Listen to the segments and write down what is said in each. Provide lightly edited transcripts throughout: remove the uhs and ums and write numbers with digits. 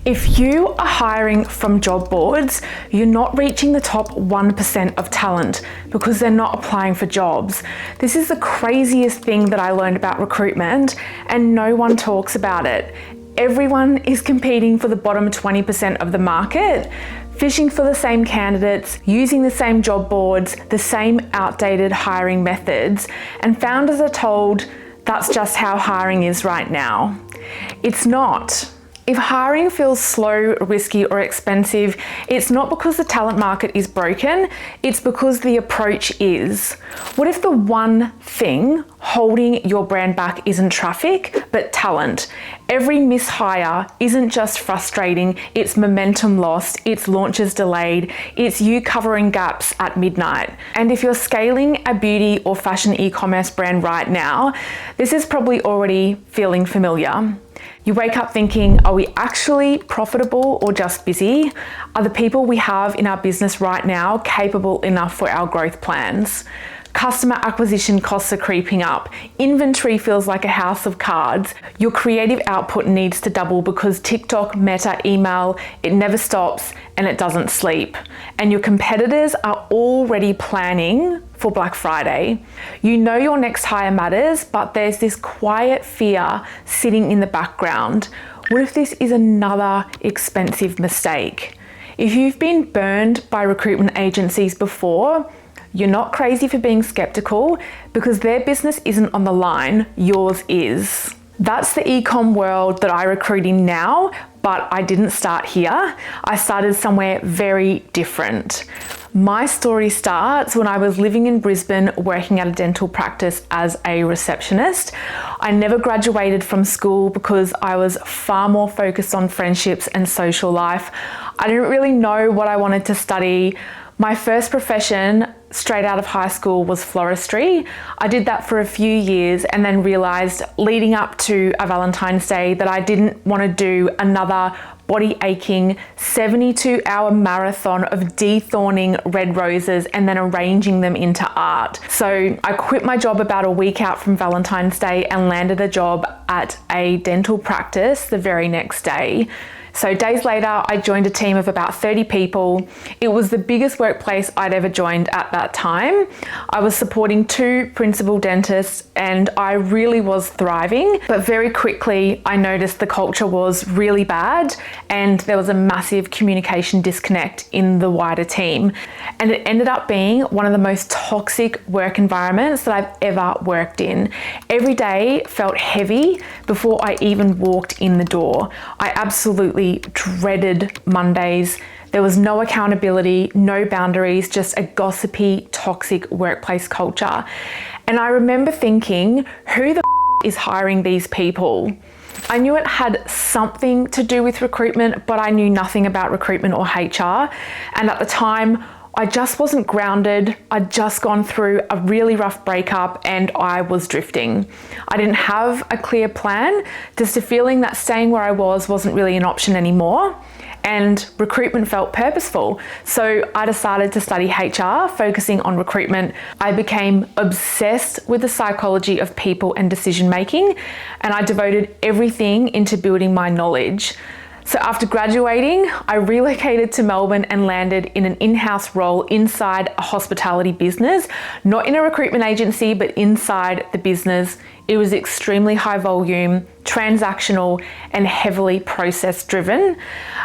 If you are hiring from job boards, you're not reaching the top 1% of talent because they're not applying for jobs. This is the craziest thing that I learned about recruitment, and no one talks about it. Everyone is competing for the bottom 20% of the market, fishing for the same candidates, using the same job boards, the same outdated hiring methods, and founders are told that's just how hiring is right now. It's not. If hiring feels slow, risky, or expensive, it's not because the talent market is broken, it's because the approach is. What if the one thing holding your brand back isn't traffic, but talent? Every mishire isn't just frustrating, it's momentum lost, it's launches delayed, it's you covering gaps at midnight. And if you're scaling a beauty or fashion e-commerce brand right now, this is probably already feeling familiar. You wake up thinking, are we actually profitable or just busy? Are the people we have in our business right now capable enough for our growth plans? Customer acquisition costs are creeping up. Inventory feels like a house of cards. Your creative output needs to double because TikTok, Meta, email, it never stops and it doesn't sleep. And your competitors are already planning for Black Friday. You know your next hire matters, but there's this quiet fear sitting in the background. What if this is another expensive mistake? If you've been burned by recruitment agencies before, you're not crazy for being skeptical because their business isn't on the line, yours is. That's the e-com world that I recruit in now, but I didn't start here. I started somewhere very different. My story starts when I was living in Brisbane working at a dental practice as a receptionist. I never graduated from school because I was far more focused on friendships and social life. I didn't really know what I wanted to study. My first profession straight out of high school was floristry. I did that for a few years and then realized leading up to a Valentine's Day that I didn't want to do another body aching 72-hour marathon of dethorning red roses and then arranging them into art. So I quit my job about a week out from Valentine's Day and landed a job at a dental practice the very next day. So days later, I joined a team of about 30 people. It was the biggest workplace I'd ever joined at that time. I was supporting 2 principal dentists and I really was thriving, but very quickly I noticed the culture was really bad and there was a massive communication disconnect in the wider team. And it ended up being one of the most toxic work environments that I've ever worked in. Every day felt heavy before I even walked in the door. I absolutely dreaded Mondays. There was no accountability, no boundaries, just a gossipy, toxic workplace culture. And I remember thinking, who the is hiring these people? I knew it had something to do with recruitment, but I knew nothing about recruitment or HR. And at the time, I just wasn't grounded. I'd just gone through a really rough breakup and I was drifting. I didn't have a clear plan, just a feeling that staying where I was wasn't really an option anymore. And recruitment felt purposeful. So I decided to study HR, focusing on recruitment. I became obsessed with the psychology of people and decision making, and I devoted everything into building my knowledge. So after graduating, I relocated to Melbourne and landed in an in-house role inside a hospitality business, not in a recruitment agency, but inside the business. It was extremely high volume, transactional, and heavily process driven.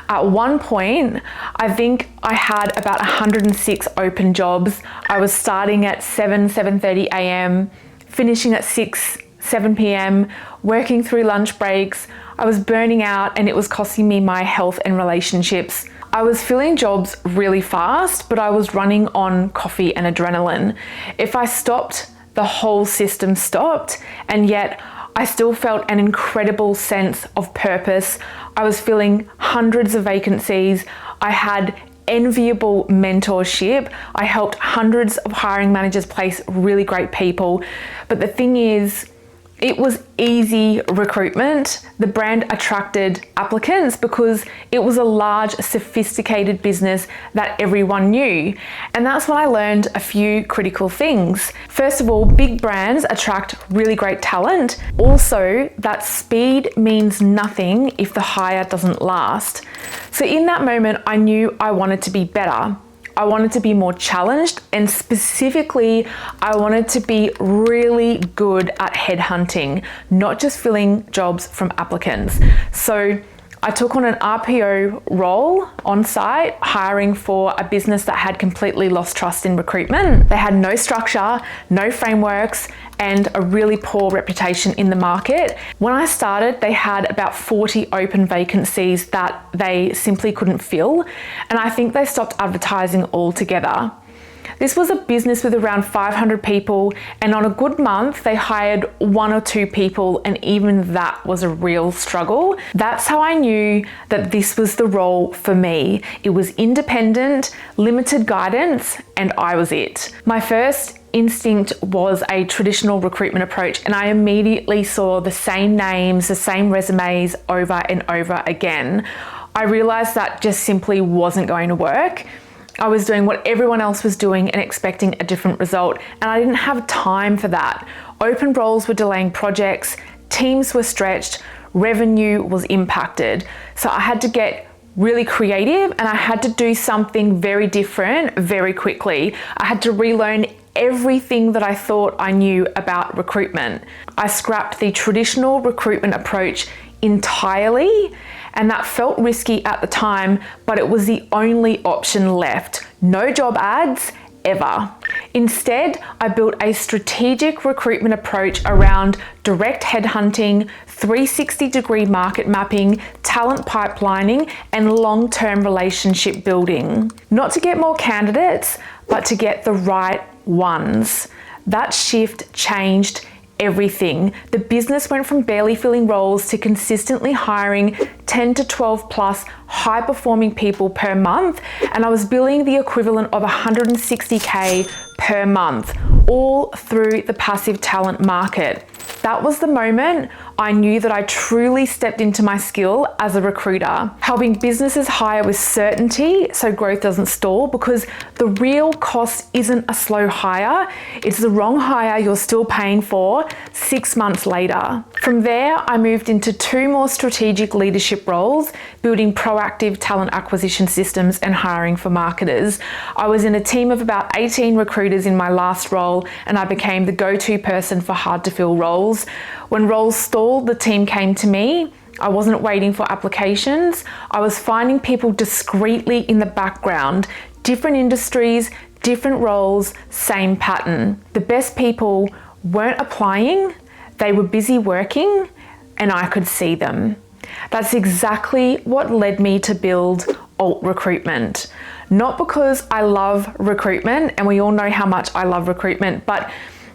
At one point, I think I had about 106 open jobs. I was starting at 7:30 a.m., finishing at 7 p.m., working through lunch breaks. I was burning out and it was costing me my health and relationships. I was filling jobs really fast, but I was running on coffee and adrenaline. If I stopped, the whole system stopped, and yet I still felt an incredible sense of purpose. I was filling hundreds of vacancies. I had enviable mentorship. I helped hundreds of hiring managers place really great people. But the thing is, It was easy recruitment. The brand attracted applicants because it was a large, sophisticated business that everyone knew. And that's when I learned a few critical things. First of all, big brands attract really great talent. Also, that speed means nothing if the hire doesn't last. So in that moment, I knew I wanted to be better. I wanted to be more challenged, and specifically, I wanted to be really good at headhunting, not just filling jobs from applicants. So I took on an RPO role on site, hiring for a business that had completely lost trust in recruitment. They had no structure, no frameworks, and a really poor reputation in the market. When I started, they had about 40 open vacancies that they simply couldn't fill, and I think they stopped advertising altogether. This was a business with around 500 people, and on a good month, they hired 1 or 2 people, and even that was a real struggle. That's how I knew that this was the role for me. It was independent, limited guidance, and I was it. My first instinct was a traditional recruitment approach, and I immediately saw the same names, the same resumes over and over again. I realized that just simply wasn't going to work. I was doing what everyone else was doing and expecting a different result, and I didn't have time for that. Open roles were delaying projects, teams were stretched, revenue was impacted. So I had to get really creative, and I had to do something very different very quickly. I had to relearn everything that I thought I knew about recruitment. I scrapped the traditional recruitment approach entirely, and that felt risky at the time, but it was the only option left. No job ads, ever. Instead, I built a strategic recruitment approach around direct headhunting, 360-degree market mapping, talent pipelining, and long-term relationship building. Not to get more candidates, but to get the right ones. That shift changed everything. The business went from barely filling roles to consistently hiring 10 to 12 plus high performing people per month, and I was billing the equivalent of 160K per month, all through the passive talent market. That was the moment I knew that I truly stepped into my skill as a recruiter, helping businesses hire with certainty so growth doesn't stall, because the real cost isn't a slow hire, it's the wrong hire you're still paying for 6 months later. From there, I moved into 2 more strategic leadership roles, building proactive talent acquisition systems and hiring for marketers. I was in a team of about 18 recruiters in my last role, and I became the go-to person for hard to fill roles. When roles stalled, the team came to me. I wasn't waiting for applications. I was finding people discreetly in the background, different industries, different roles, same pattern. The best people weren't applying, they were busy working, and I could see them. That's exactly what led me to build Alt Recruitment. Not because I love recruitment, and we all know how much I love recruitment, but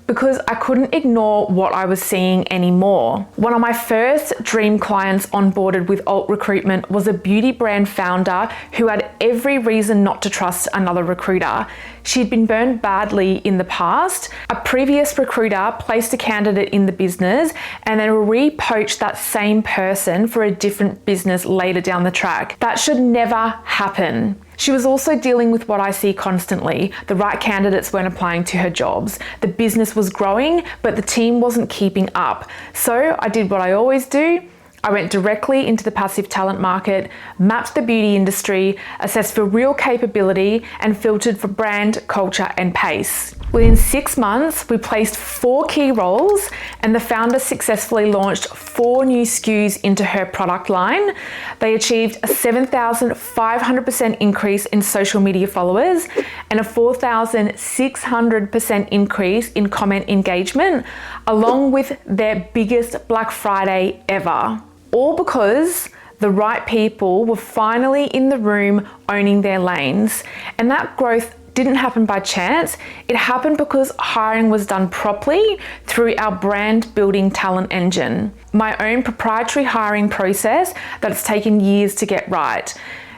because I couldn't ignore what I was seeing anymore. One of my first dream clients onboarded with Alt Recruitment was a beauty brand founder who had every reason not to trust another recruiter. She'd been burned badly in the past. A previous recruiter placed a candidate in the business and then re-poached that same person for a different business later down the track. That should never happen. She was also dealing with what I see constantly. The right candidates weren't applying to her jobs. The business was growing, but the team wasn't keeping up. So I did what I always do. I went directly into the passive talent market, mapped the beauty industry, assessed for real capability, and filtered for brand, culture, and pace. Within 6 months, we placed 4 key roles, and the founder successfully launched 4 new SKUs into her product line. They achieved a 7,500% increase in social media followers and a 4,600% increase in comment engagement, along with their biggest Black Friday ever. All because the right people were finally in the room owning their lanes. And that growth didn't happen by chance. It happened because hiring was done properly through our brand building talent engine, my own proprietary hiring process that's taken years to get right.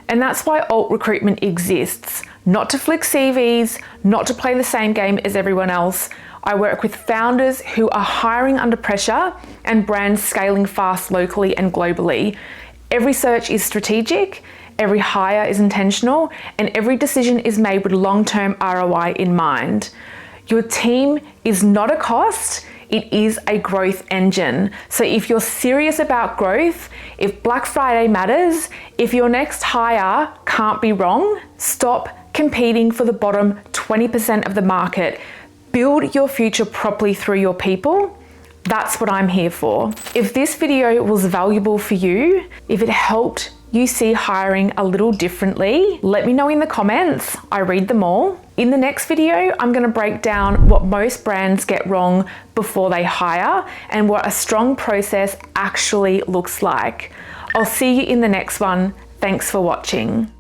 And that's why Alt Recruitment exists. Not to flick CVs, not to play the same game as everyone else. I work with founders who are hiring under pressure and brands scaling fast locally and globally. Every search is strategic, every hire is intentional, and every decision is made with long-term ROI in mind. Your team is not a cost, it is a growth engine. So if you're serious about growth, if Black Friday matters, if your next hire can't be wrong, stop competing for the bottom 20% of the market. Build your future properly through your people. That's what I'm here for. If this video was valuable for you, if it helped you see hiring a little differently, let me know in the comments. I read them all. In the next video, I'm going to break down what most brands get wrong before they hire and what a strong process actually looks like. I'll see you in the next one. Thanks for watching.